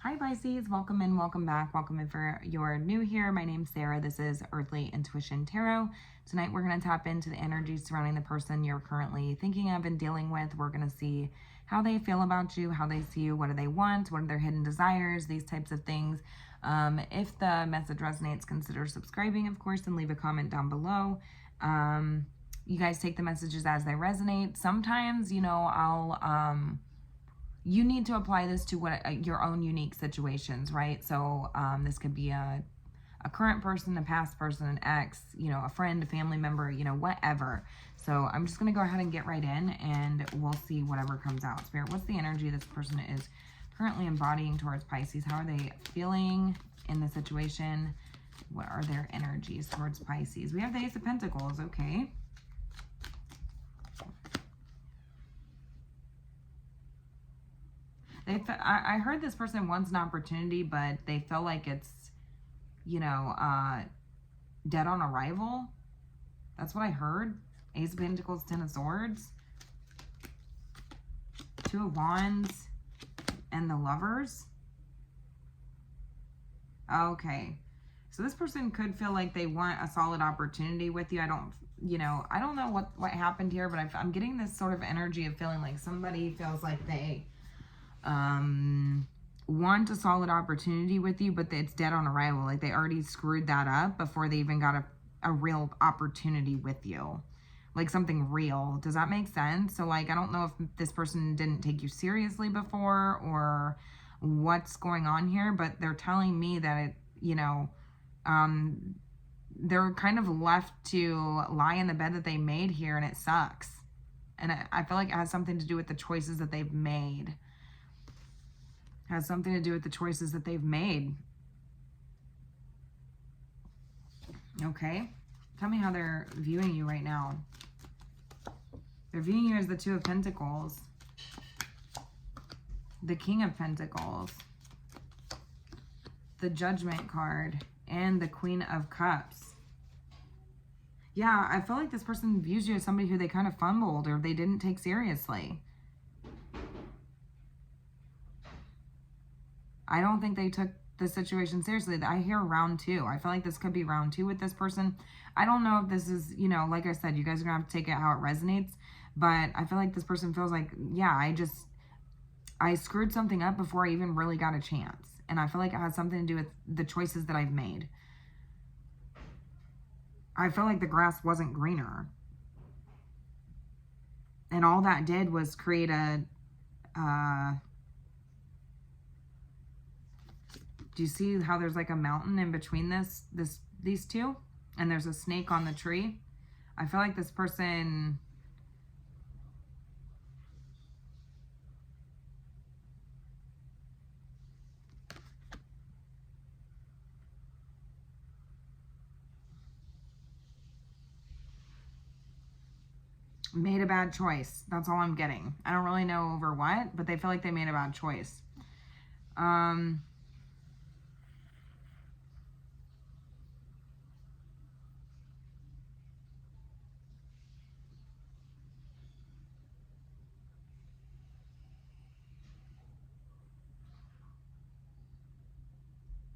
Hi Pisces, welcome in, welcome back, welcome in for you're new here. My name's Sarah. This is Earthly Intuition Tarot. Tonight we're going to tap into the energy surrounding the person you're currently thinking of and dealing with. We're going to see how they feel about you, how they see you, what do they want, what are their hidden desires, these types of things. If the message resonates, consider subscribing, of course, and leave a comment down below. You guys take the messages as they resonate. Sometimes, you need to apply this to what your own unique situations, right? So this could be a current person, a past person, an ex, a friend, a family member, whatever. So I'm just going to go ahead and get right in and we'll see whatever comes out. Spirit, what's the energy this person is currently embodying towards Pisces? How are they feeling in the situation? What are their energies towards Pisces? We have the Ace of Pentacles, okay. I heard this person wants an opportunity, but they feel like it's, dead on arrival. That's what I heard. Ace of Pentacles, Ten of Swords, Two of Wands, and the Lovers. Okay. So this person could feel like they want a solid opportunity with you. I don't know what happened here, but I'm getting this sort of energy of feeling like somebody feels like they want a solid opportunity with you, but it's dead on arrival. Like they already screwed that up before they even got a real opportunity with you. Like something real. Does that make sense? So like, I don't know if this person didn't take you seriously before or what's going on here, but they're telling me that they're kind of left to lie in the bed that they made here, and it sucks. And I feel like it has something to do with the choices that they've made. Has something to do with the choices that they've made. Okay. Tell me how they're viewing you right now. They're viewing you as the Two of Pentacles, the King of Pentacles, the Judgment card, and the Queen of Cups. Yeah, I feel like this person views you as somebody who they kind of fumbled or they didn't take seriously. I don't think they took the situation seriously. I hear round two. I feel like this could be round two with this person. I don't know if this is, like I said, you guys are going to have to take it how it resonates. But I feel like this person feels like, yeah, I screwed something up before I even really got a chance. And I feel like it has something to do with the choices that I've made. I feel like the grass wasn't greener. And all that did was create do you see how there's like a mountain in between these two? And there's a snake on the tree. I feel like this person made a bad choice. That's all I'm getting. I don't really know over what, but they feel like they made a bad choice.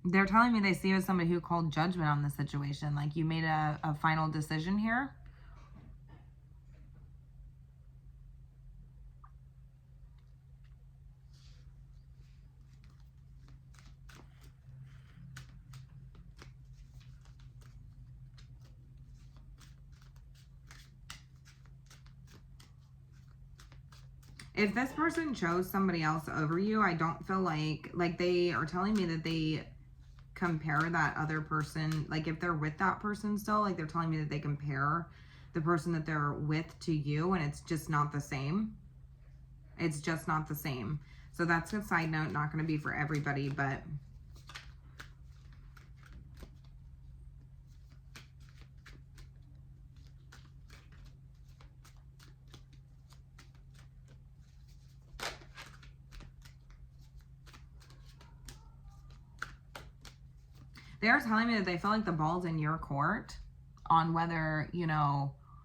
They're telling me they see you as somebody who called judgment on the situation. Like you made a final decision here. If this person chose somebody else over you, I don't feel like they are telling me that they compare that other person. Like if they're with that person still, like they're telling me that they compare the person that they're with to you, and it's just not the same. It's just not the same. So that's a side note, not going to be for everybody, but they're telling me that they feel like the ball's in your court on whether,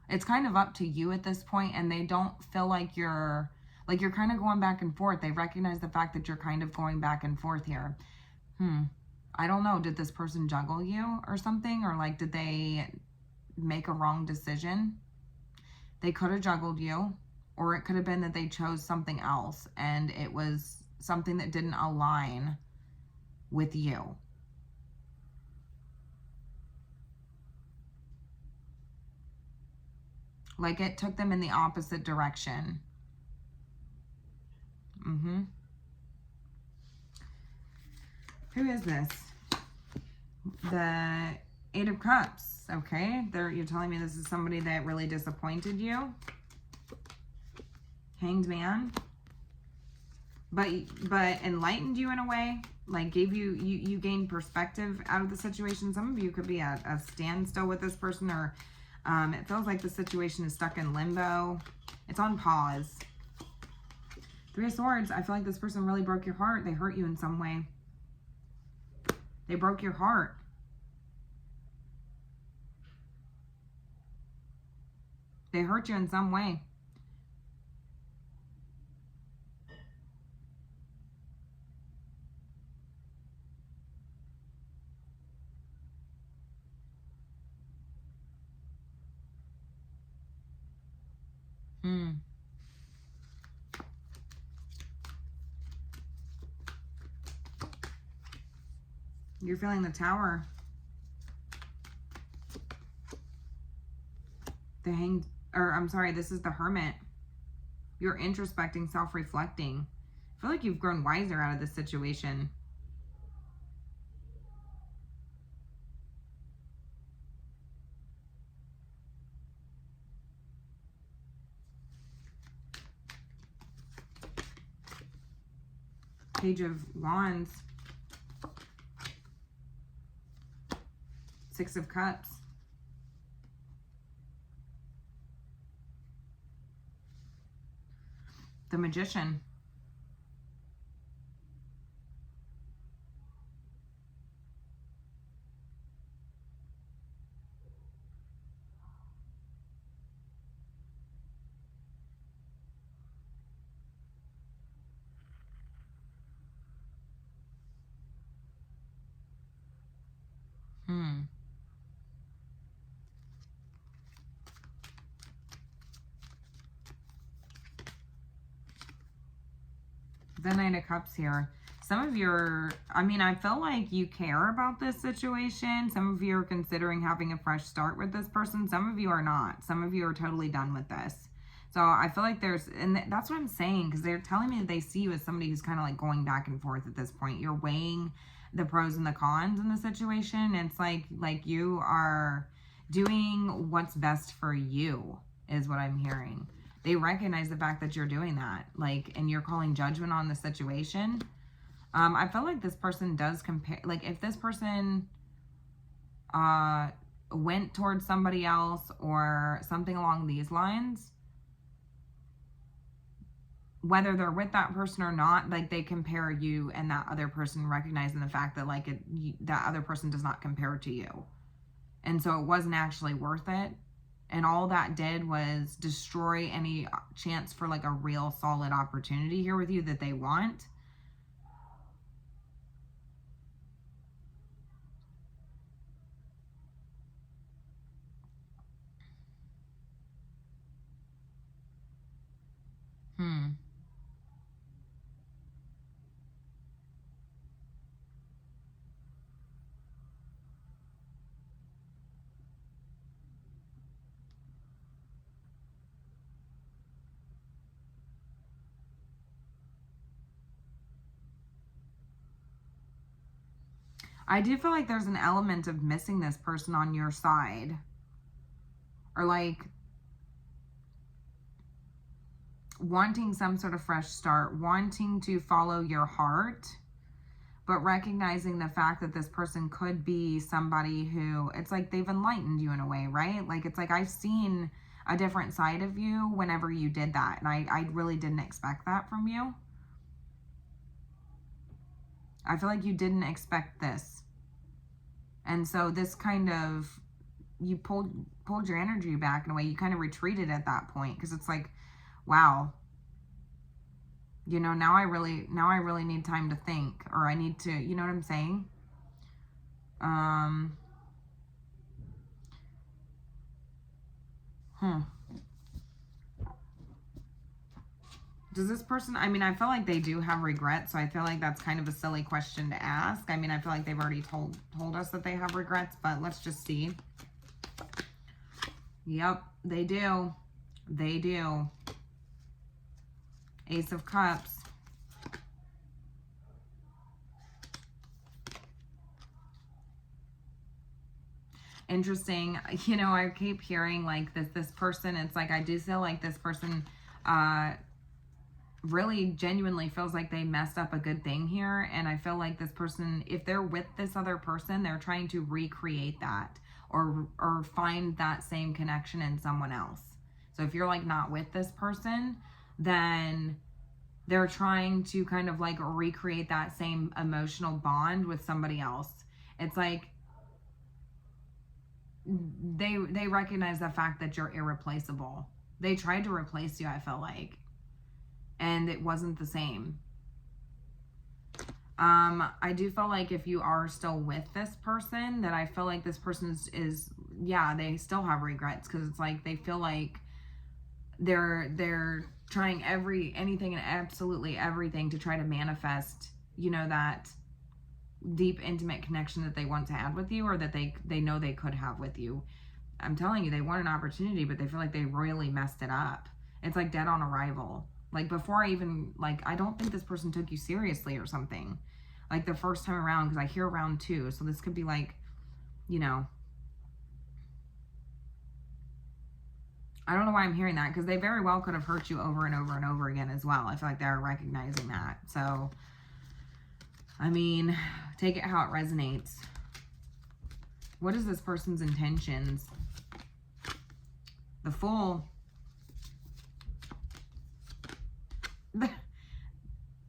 it's kind of up to you at this point, and they don't feel like you're, Like you're kind of going back and forth. They recognize the fact that you're kind of going back and forth here. I don't know. Did this person juggle you or something? Or like, did they make a wrong decision? They could have juggled you, or it could have been that they chose something else and it was something that didn't align with you. Like it took them in the opposite direction. Who is this? The Eight of Cups. Okay, you're telling me this is somebody that really disappointed you. Hanged Man. But enlightened you in a way. Like gave you gained perspective out of the situation. Some of you could be at a standstill with this person, or it feels like the situation is stuck in limbo. It's on pause. Three of Swords. I feel like this person really broke your heart. They hurt you in some way. They broke your heart. They hurt you in some way. You're feeling the Tower. The Hanged, or I'm sorry, this is the Hermit. You're introspecting, self-reflecting. I feel like you've grown wiser out of this situation. Page of Wands. Six of Cups. The Magician. The Knight of Cups here. Some of you are, I feel like you care about this situation. Some of you are considering having a fresh start with this person. Some of you are not. Some of you are totally done with this. So I feel like and that's what I'm saying, because they're telling me that they see you as somebody who's kind of like going back and forth at this point. You're weighing the pros and the cons in the situation. It's like you are doing what's best for you is what I'm hearing. They recognize the fact that you're doing that, and you're calling judgment on the situation. I feel like this person does compare, if this person went towards somebody else or something along these lines, whether they're with that person or not, they compare you and that other person, recognizing the fact that that other person does not compare to you. And so it wasn't actually worth it. And all that did was destroy any chance for a real solid opportunity here with you that they want. I do feel like there's an element of missing this person on your side. Or wanting some sort of fresh start, wanting to follow your heart, but recognizing the fact that this person could be somebody who, it's like they've enlightened you in a way, right? It's like I've seen a different side of you whenever you did that. And I really didn't expect that from you. I feel like you didn't expect this. And so this kind of, you pulled your energy back in a way. You kind of retreated at that point, because it's like, wow, You know, now I really need time to think, or I need to, you know what I'm saying? Does this person, I mean, I feel like they do have regrets, so I feel like that's kind of a silly question to ask. I mean, I feel like they've already told us that they have regrets, but let's just see. Yep, they do. They do. Ace of Cups. Interesting. You know, I keep hearing like this person, it's like I do feel like this person really genuinely feels like they messed up a good thing here. And I feel like this person, if they're with this other person, they're trying to recreate that or find that same connection in someone else. So if you're like not with this person, then they're trying to kind of like recreate that same emotional bond with somebody else. It's like they recognize the fact that you're irreplaceable. They tried to replace you, I felt like, and it wasn't the same. I do feel like if you are still with this person, that I feel like this person is yeah, they still have regrets, because it's like they feel like they're trying anything and absolutely everything to try to manifest, you know, that deep intimate connection that they want to have with you, or that they know they could have with you. I'm telling you, they want an opportunity, but they feel like they really messed it up. It's like dead on arrival. Like before I even, like, I don't think this person took you seriously or something. Like the first time around, because I hear round 2. So this could be like, you know, I don't know why I'm hearing that, because they very well could have hurt you over and over and over again as well. I feel like they're recognizing that. So, I mean, take it how it resonates. What is this person's intentions? The Fool.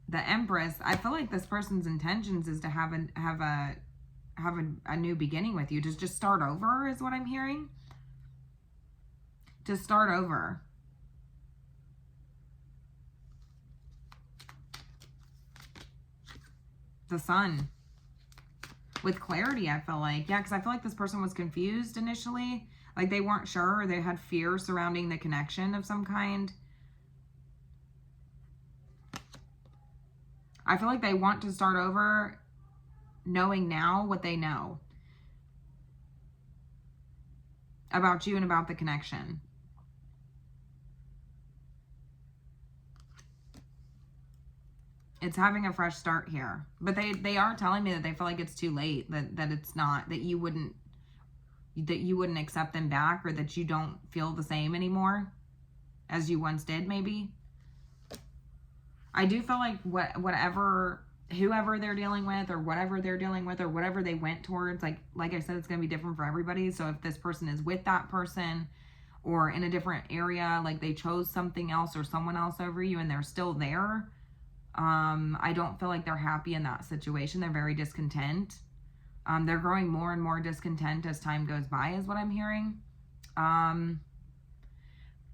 The Empress. I feel like this person's intentions is to have a new beginning with you. To just start over is what I'm hearing. To start over. The Sun. With clarity, I feel like. Yeah, because I feel like this person was confused initially. Like they weren't sure, or they had fear surrounding the connection of some kind. I feel like they want to start over knowing now what they know about you and about the connection. It's having a fresh start here. But they are telling me that they feel like it's too late, that it's not, that you wouldn't accept them back, or that you don't feel the same anymore as you once did, maybe. I do feel like whoever they're dealing with, or whatever they're dealing with, or whatever they went towards, like I said, it's going to be different for everybody. So if this person is with that person or in a different area, like they chose something else or someone else over you and they're still there, I don't feel like they're happy in that situation. They're very discontent. They're growing more and more discontent as time goes by, is what I'm hearing.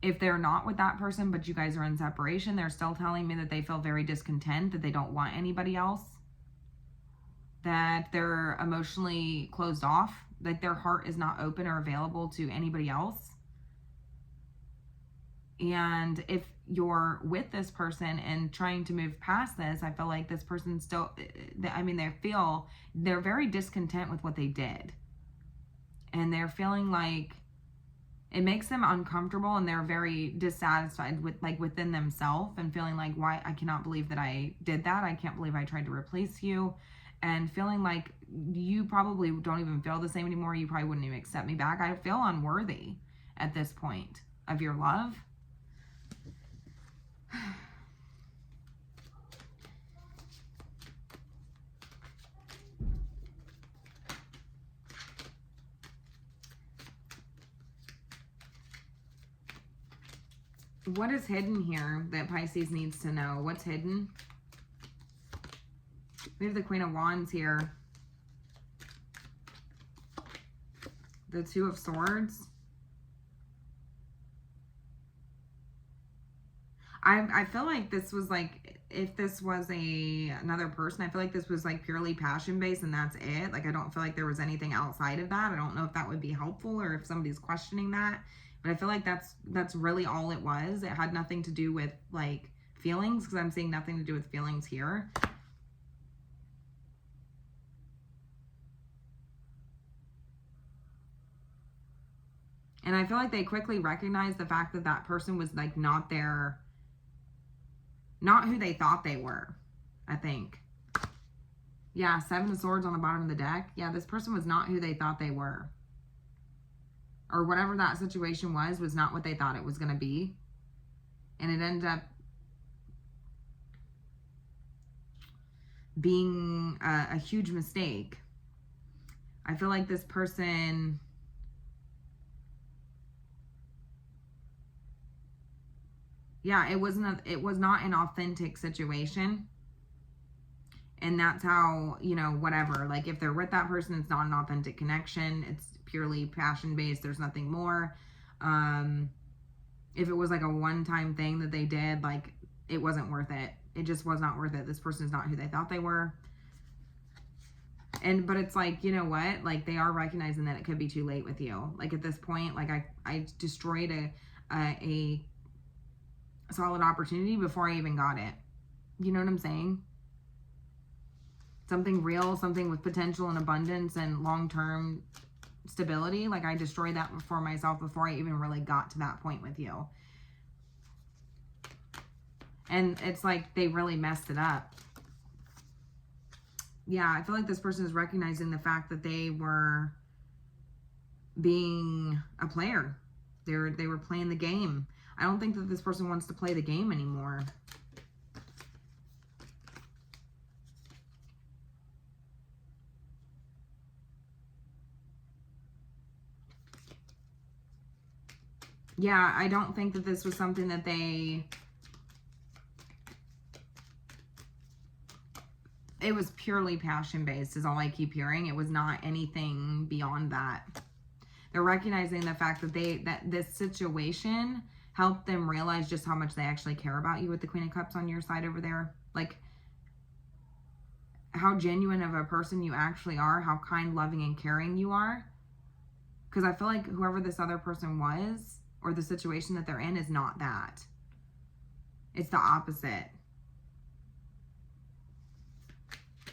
If they're not with that person, but you guys are in separation, they're still telling me that they feel very discontent, that they don't want anybody else, that they're emotionally closed off, that their heart is not open or available to anybody else. And if you're with this person and trying to move past this, I feel like this person still, I mean, they're very discontent with what they did. And they're feeling like it makes them uncomfortable, and they're very dissatisfied with, like, within themselves, and feeling like, why, I cannot believe that I did that. I can't believe I tried to replace you. And feeling like you probably don't even feel the same anymore. You probably wouldn't even accept me back. I feel unworthy at this point of your love. What is hidden here that Pisces needs to know? What's hidden? We have the Queen of Wands here. The Two of Swords. I feel like this was like, if this was another person, I feel like this was like purely passion based and that's it. Like, I don't feel like there was anything outside of that. I don't know if that would be helpful or if somebody's questioning that, but I feel like that's really all it was. It had nothing to do with like feelings, because I'm seeing nothing to do with feelings here. And I feel like they quickly recognized the fact that that person was like not who they thought they were, I think. Yeah, 7 of Swords on the bottom of the deck. Yeah, this person was not who they thought they were. Or whatever that situation was not what they thought it was going to be. And it ended up being a huge mistake. I feel like this person... Yeah, it was not an authentic situation. And that's how, you know, whatever. Like, if they're with that person, it's not an authentic connection. It's purely passion-based. There's nothing more. If it was like a one-time thing that they did, like, it wasn't worth it. It just was not worth it. This person is not who they thought they were. But it's like, you know what? Like, they are recognizing that it could be too late with you. Like, at this point, like, I destroyed a solid opportunity before I even got it. You know what I'm saying? Something real, something with potential and abundance and long-term stability. Like, I destroyed that for myself before I even really got to that point with you. And it's like they really messed it up. Yeah, I feel like this person is recognizing the fact that they were being a player. They were playing the game. I don't think that this person wants to play the game anymore. Yeah, I don't think that this was something that they... It was purely passion-based is all I keep hearing. It was not anything beyond that. They're recognizing the fact that this situation helped them realize just how much they actually care about you with the Queen of Cups on your side over there. Like, how genuine of a person you actually are, how kind, loving, and caring you are. Because I feel like whoever this other person was, or the situation that they're in, is not that. It's the opposite.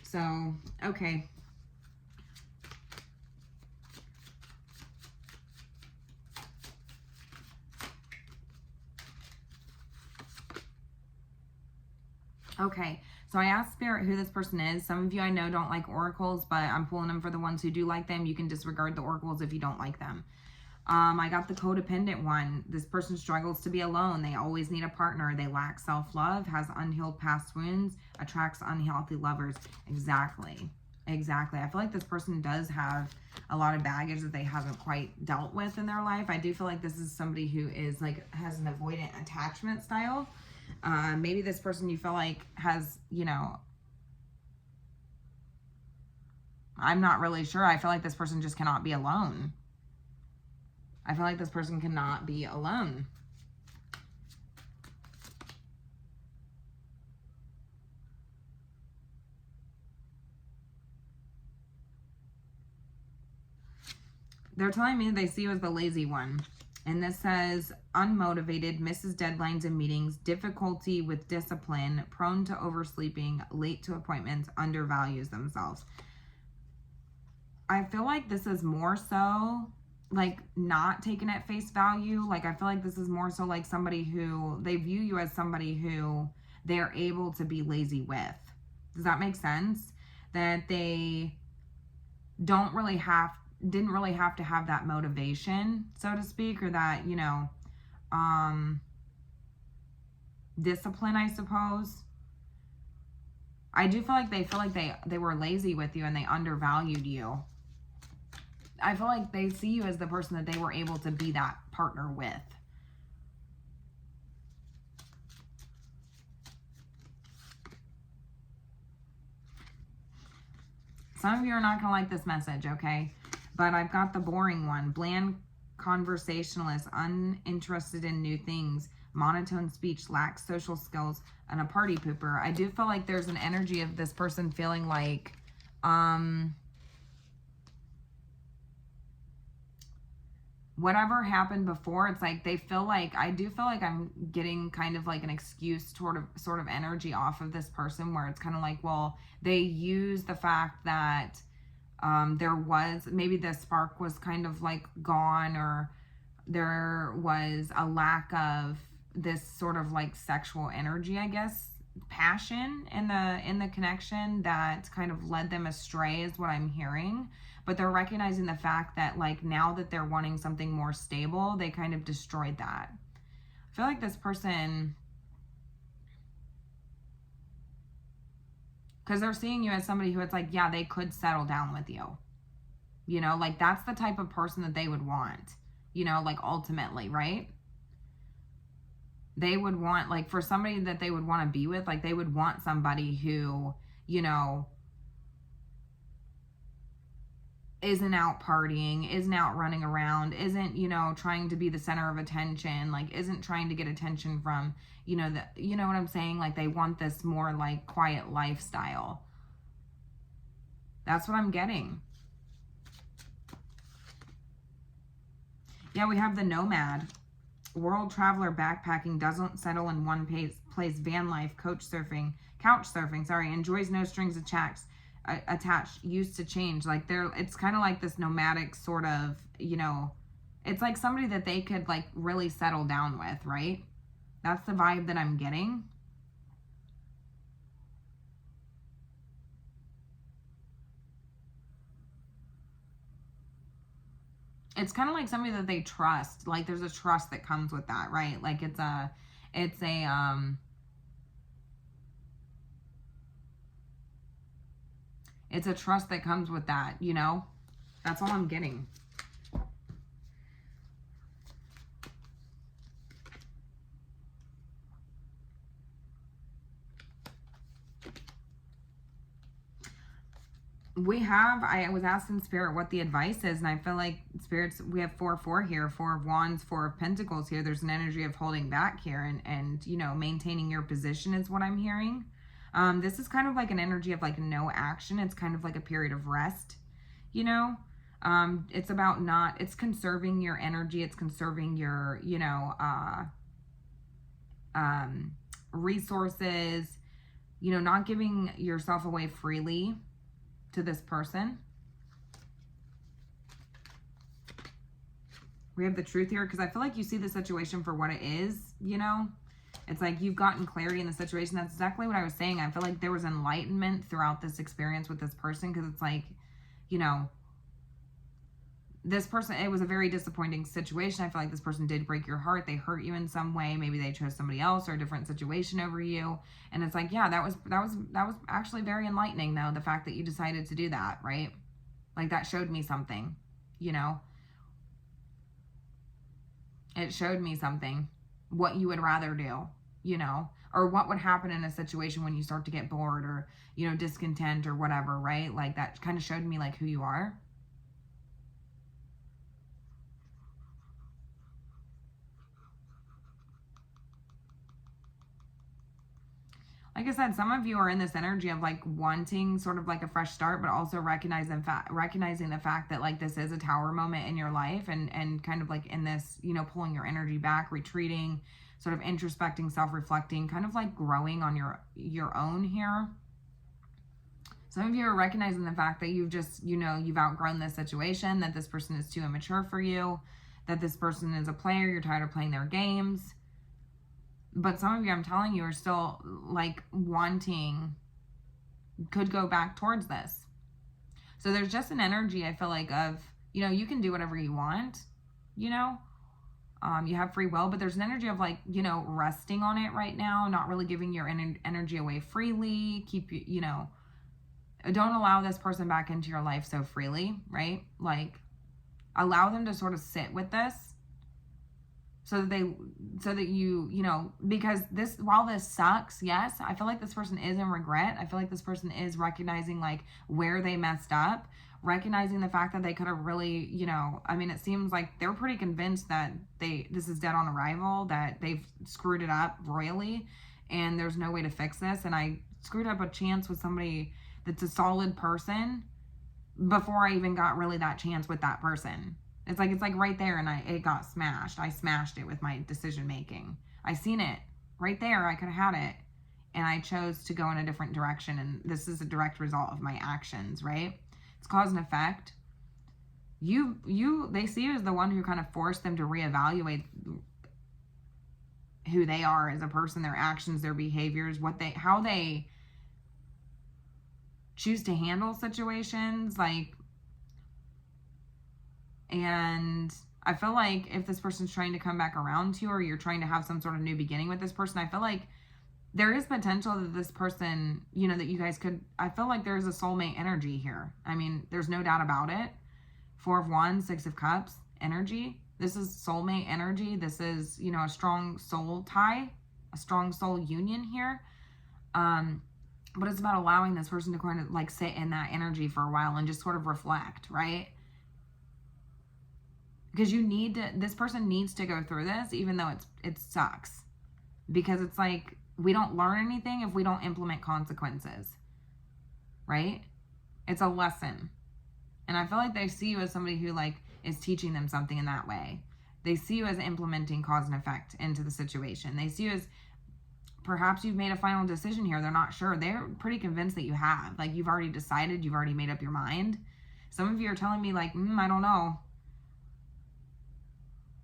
So, okay. Okay, so I asked Spirit who this person is. Some of you I know don't like oracles, but I'm pulling them for the ones who do like them. You can disregard the oracles if you don't like them. I got the codependent one. This person struggles to be alone. They always need a partner. They lack self-love, has unhealed past wounds, attracts unhealthy lovers. Exactly. Exactly. I feel like this person does have a lot of baggage that they haven't quite dealt with in their life. I do feel like this is somebody who is like, has an avoidant attachment style. Maybe this person you feel like has, you know, I'm not really sure. I feel like this person just cannot be alone. I feel like this person cannot be alone. They're telling me they see you as the lazy one. And this says, unmotivated, misses deadlines and meetings, difficulty with discipline, prone to oversleeping, late to appointments, undervalues themselves. I feel like this is more so like not taken at face value. Like, I feel like this is more so like somebody who, they view you as somebody who they're able to be lazy with. Does that make sense? That they didn't really have to have that motivation, so to speak, or that, you know, discipline, I suppose. I do feel like they were lazy with you and they undervalued you. I feel like they see you as the person that they were able to be that partner with. Some of you are not going to like this message, okay? But I've got the boring one. Bland conversationalist, uninterested in new things, monotone speech, lacks social skills, and a party pooper. I do feel like there's an energy of this person feeling like, whatever happened before, it's like they feel like, I do feel like I'm getting kind of like an excuse sort of energy off of this person, where it's kind of like, well, they use the fact that there was, maybe the spark was kind of like gone, or there was a lack of this sort of like sexual energy, I guess, passion in the connection, that kind of led them astray is what I'm hearing. But they're recognizing the fact that, like, now that they're wanting something more stable, they kind of destroyed that. I feel like this person, because they're seeing you as somebody who, it's like, yeah, they could settle down with you. You know, like, that's the type of person that they would want, you know, like, ultimately, right? They would want, like, for somebody that they would want to be with, like, they would want somebody who, you know, isn't out partying, isn't out running around, isn't, you know, trying to be the center of attention, like, isn't trying to get attention from, you know, you know what I'm saying? Like, they want this more, like, quiet lifestyle. That's what I'm getting. Yeah, we have the nomad. World traveler, backpacking, doesn't settle in one place, van life, couch surfing, enjoys no strings attached, used to change. Like, it's kind of like this nomadic sort of, you know, it's like somebody that they could, like, really settle down with, right? That's the vibe that I'm getting. It's kind of like somebody that they trust. Like, there's a trust that comes with that, right? Like, it's a trust that comes with that, you know? That's all I'm getting. I was asking Spirit what the advice is, and I feel like Spirit's, we have 4-4 here, 4 of Wands, 4 of Pentacles here. There's an energy of holding back here and you know, maintaining your position is what I'm hearing. This is kind of like an energy of, like, no action. It's kind of like a period of rest, you know? It's about it's conserving your energy. It's conserving your, you know, resources, you know, not giving yourself away freely to this person. We have the Truth here, because I feel like you see the situation for what it is, you know? It's like you've gotten clarity in the situation. That's exactly what I was saying. I feel like there was enlightenment throughout this experience with this person, because it's like, you know, this person, it was a very disappointing situation. I feel like this person did break your heart. They hurt you in some way. Maybe they chose somebody else or a different situation over you. And it's like, yeah, that was actually very enlightening, though, the fact that you decided to do that, right? Like, that showed me something, you know? It showed me something, what you would rather do, you know, or what would happen in a situation when you start to get bored or, you know, discontent or whatever, right? Like, that kind of showed me, like, who you are. Like I said, some of you are in this energy of, like, wanting sort of like a fresh start, but also recognizing the fact that, like, this is a tower moment in your life, and kind of like in this, you know, pulling your energy back, retreating, sort of introspecting, self-reflecting, kind of like growing on your own here. Some of you are recognizing the fact that you've just, you know, you've outgrown this situation, that this person is too immature for you, that this person is a player, you're tired of playing their games. But some of you, I'm telling you, are still, like, could go back towards this. So there's just an energy, I feel like, of, you know, you can do whatever you want, you know? You have free will, but there's an energy of, like, you know, resting on it right now, not really giving your energy away freely. You know, don't allow this person back into your life so freely, right? Like, allow them to sort of sit with this, so that you know, because while this sucks, yes, I feel like this person is in regret. I feel like this person is recognizing like where they messed up, recognizing the fact that they could have really, you know, I mean, it seems like they're pretty convinced that this is dead on arrival, that they've screwed it up royally and there's no way to fix this. And I screwed up a chance with somebody that's a solid person before I even got really that chance with that person. It's like right there, and it got smashed. I smashed it with my decision making. I seen it right there. I could have had it, and I chose to go in a different direction. And this is a direct result of my actions, right? It's cause and effect. They see you as the one who kind of forced them to reevaluate who they are as a person, their actions, their behaviors, how they choose to handle situations, like. And I feel like if this person's trying to come back around to you, or you're trying to have some sort of new beginning with this person, I feel like there is potential that this person, you know, that you guys could, I feel like there's a soulmate energy here. I mean, there's no doubt about it. 4 of Wands, 6 of Cups energy. This is soulmate energy. This is, you know, a strong soul tie, a strong soul union here. But it's about allowing this person to kind of like sit in that energy for a while and just sort of reflect, right? Because this person needs to go through this, even though it sucks. Because it's like, we don't learn anything if we don't implement consequences, right? It's a lesson. And I feel like they see you as somebody who like is teaching them something in that way. They see you as implementing cause and effect into the situation. They see you as, perhaps you've made a final decision here. They're not sure. They're pretty convinced that you have. Like, you've already decided, you've already made up your mind. Some of you are telling me like, I don't know.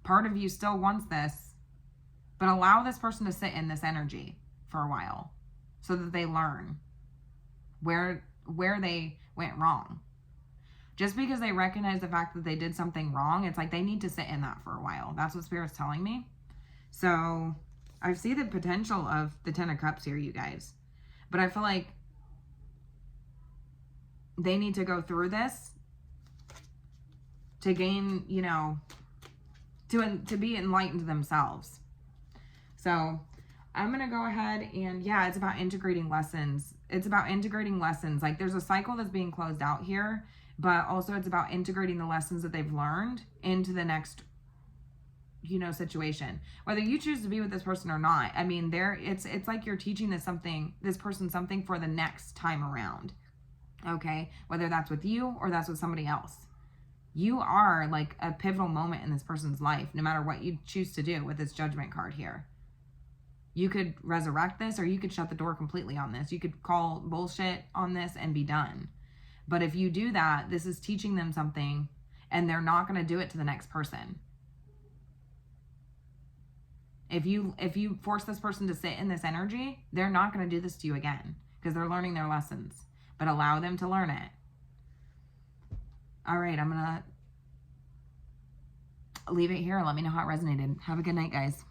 Part of you still wants this, but allow this person to sit in this energy for a while so that they learn where they went wrong. Just because they recognize the fact that they did something wrong, it's like they need to sit in that for a while. That's what Spirit's telling me. So I see the potential of the 10 of Cups here, you guys. But I feel like they need to go through this to gain, you know, to be enlightened themselves. So I'm going to go ahead and, yeah, it's about integrating lessons. It's about integrating lessons. Like, there's a cycle that's being closed out here, but also it's about integrating the lessons that they've learned into the next, you know, situation. Whether you choose to be with this person or not, I mean, it's like you're teaching this person something for the next time around. Okay? Whether that's with you or that's with somebody else. You are like a pivotal moment in this person's life, no matter what you choose to do with this Judgment card here. You could resurrect this, or you could shut the door completely on this. You could call bullshit on this and be done. But if you do that, this is teaching them something, and they're not going to do it to the next person. If you force this person to sit in this energy, they're not going to do this to you again, because they're learning their lessons. But allow them to learn it. All right, I'm going to leave it here. Let me know how it resonated. Have a good night, guys.